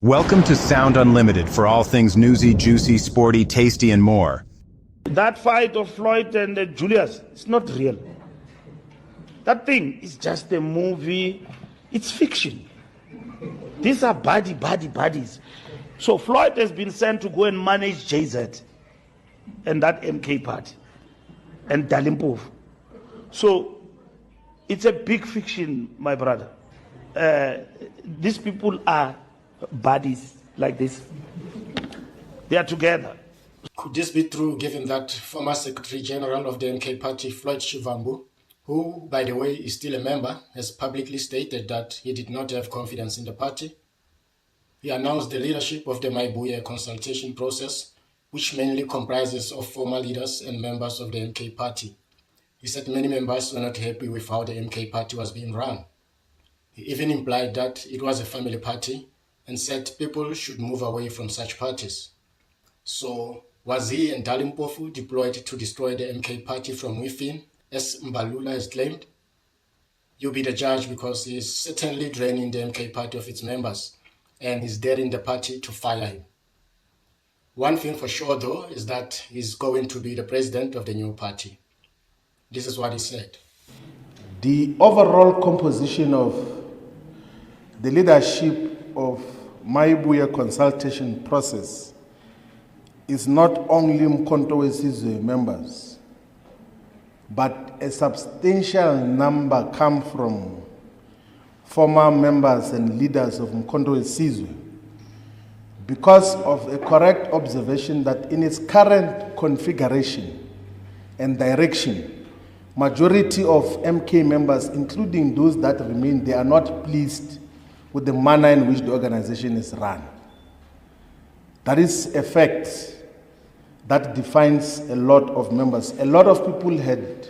Welcome to Sound Unlimited for all things newsy, juicy, sporty, tasty, and more. That fight of Floyd and Julius, it's not real. That thing is just a movie. It's fiction. These are buddies. So Floyd has been sent to go and manage JZ and that MK party and Nhlamulo. So it's a big fiction, my brother. These people are buddies like this. They are together. Could this be true given that former Secretary General of the MK party, Floyd Shivambu, who, by the way, is still a member, has publicly stated that he did not have confidence in the party? He announced the leadership of the Mayibuye Consultation Process, which mainly comprises of former leaders and members of the MK party. He said many members were not happy with how the MK party was being run. He even implied that it was a family party and said people should move away from such parties. So, was he and Nhlamulo deployed to destroy the MK party from within, as Mbalula has claimed? You'll be the judge, because he is certainly draining the MK party of its members and is daring the party to fire him. One thing for sure, though, is that he's going to be the president of the new party. This is what he said. The overall composition of the leadership of Mayibuye Consultation Process is not only Mkhonto Wesizwe members, but a substantial number come from former members and leaders of Mkhonto Wesizwe, because of a correct observation that in its current configuration and direction, majority of MK members, including those that remain, they are not pleased with the manner in which the organization is run. That is a fact that defines a lot of members. A lot of people had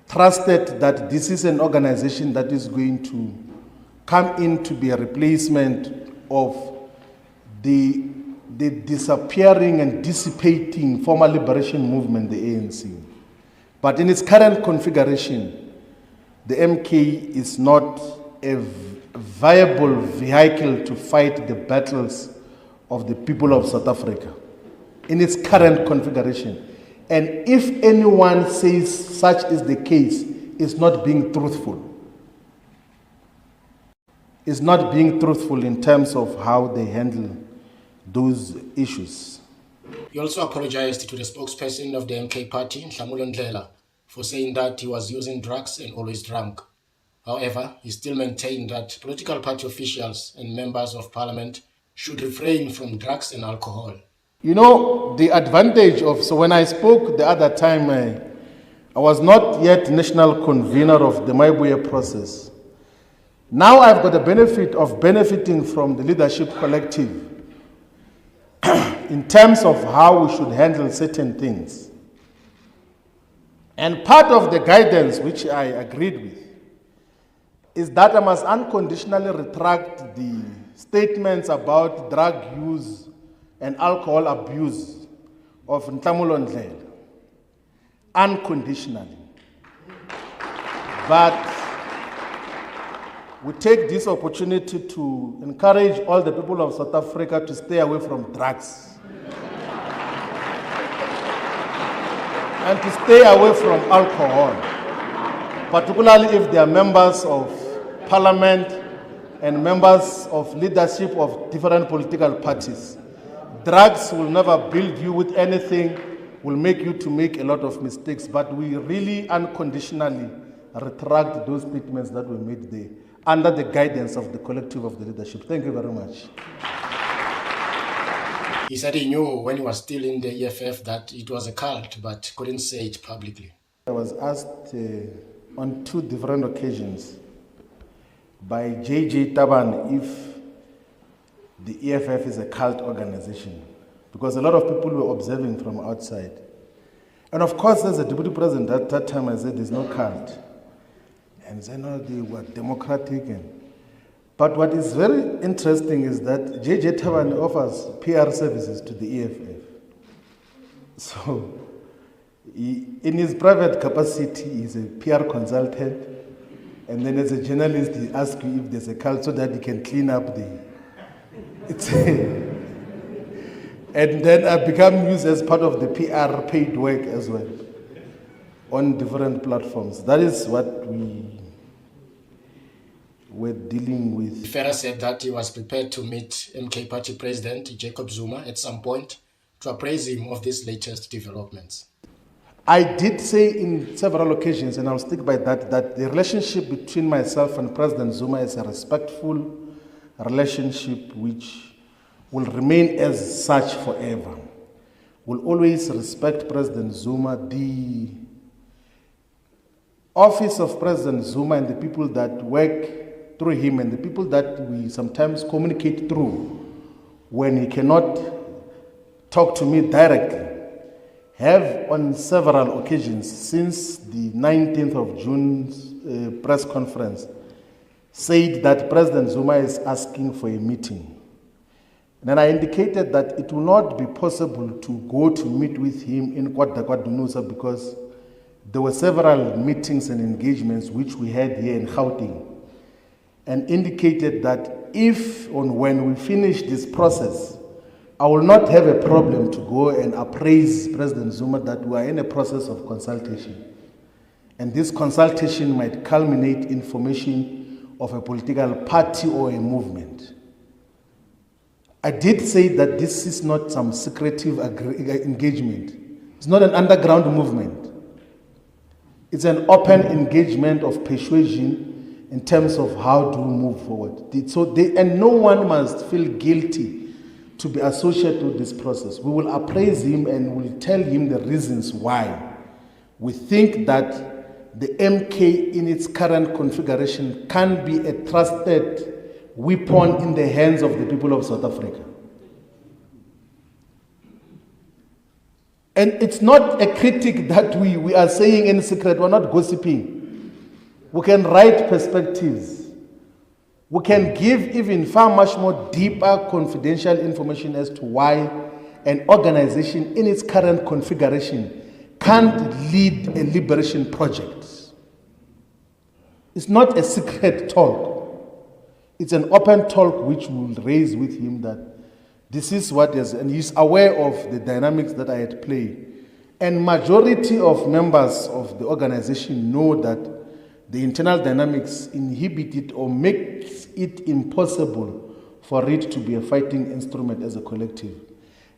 trusted that this is an organization that is going to come in to be a replacement of the disappearing and dissipating former liberation movement, the ANC. But in its current configuration, the MK is not a viable vehicle to fight the battles of the people of South Africa in its current configuration. And if anyone says such is the case, it's not being truthful. It's not being truthful in terms of how they handle those issues. He also apologized to the spokesperson of the MK party, Nhlamulo Ndlela, for saying that he was using drugs and always drunk. However, he still maintained that political party officials and members of parliament should refrain from drugs and alcohol. You know, the advantage of, so when I spoke the other time, I was not yet national convener of the Mayibuye process. Now I've got the benefit of benefiting from the leadership collective in terms of how we should handle certain things. And part of the guidance which I agreed with is that I must unconditionally retract the statements about drug use and alcohol abuse of Nhlamulo Ndlela, unconditionally. But we take this opportunity to encourage all the people of South Africa to stay away from drugs and to stay away from alcohol, particularly if they are members of parliament and members of leadership of different political parties. Drugs will never build you with anything, will make you to make a lot of mistakes, but we really unconditionally retract those statements that were made there under the guidance of the collective of the leadership. Thank you very much. He said he knew when he was still in the EFF that it was a cult, but couldn't say it publicly. I was asked on 2 different occasions by J.J. Taban if the EFF is a cult organization, because a lot of people were observing from outside. And of course, as a deputy president at that time, I said there's no cult. And he said, no, they were democratic. But what is very interesting is that J.J. Taban offers PR services to the EFF. So, in his private capacity, he's a PR consultant. And then as a journalist, he asks you if there's a cult so that he can clean up And then I become used as part of the PR paid work as well on different platforms. That is what we were dealing with. Ferrer said that he was prepared to meet MK Party President Jacob Zuma at some point to appraise him of these latest developments. I did say in several occasions, and I'll stick by that, that the relationship between myself and President Zuma is a respectful relationship which will remain as such forever. We'll always respect President Zuma. The office of President Zuma and the people that work through him and the people that we sometimes communicate through when he cannot talk to me directly have on several occasions since the 19th of June's press conference said that President Zuma is asking for a meeting. And then I indicated that it will not be possible to go to meet with him in KwaDaKwaDunusa because there were several meetings and engagements which we had here in Gauteng, and indicated that if and when we finish this process, I will not have a problem to go and appraise President Zuma that we are in a process of consultation. And this consultation might culminate in formation of a political party or a movement. I did say that this is not some secretive engagement. It's not an underground movement. It's an open engagement of persuasion in terms of how to move forward. And no one must feel guilty to be associated with this process. We will appraise him and we'll tell him the reasons why we think that the MK in its current configuration can be a trusted weapon in the hands of the people of South Africa. And it's not a critic that we are saying in secret. We're not gossiping. We can write perspectives. We can give even far much more deeper confidential information as to why an organization in its current configuration can't lead a liberation project. It's not a secret talk. It's an open talk which we will raise with him that this is what is, and he's aware of the dynamics that I at play. And majority of members of the organization know that the internal dynamics inhibit it or makes it impossible for it to be a fighting instrument as a collective.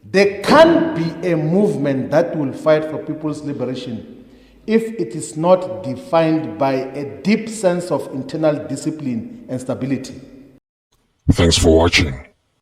There can't be a movement that will fight for people's liberation if it is not defined by a deep sense of internal discipline and stability. Thanks for watching.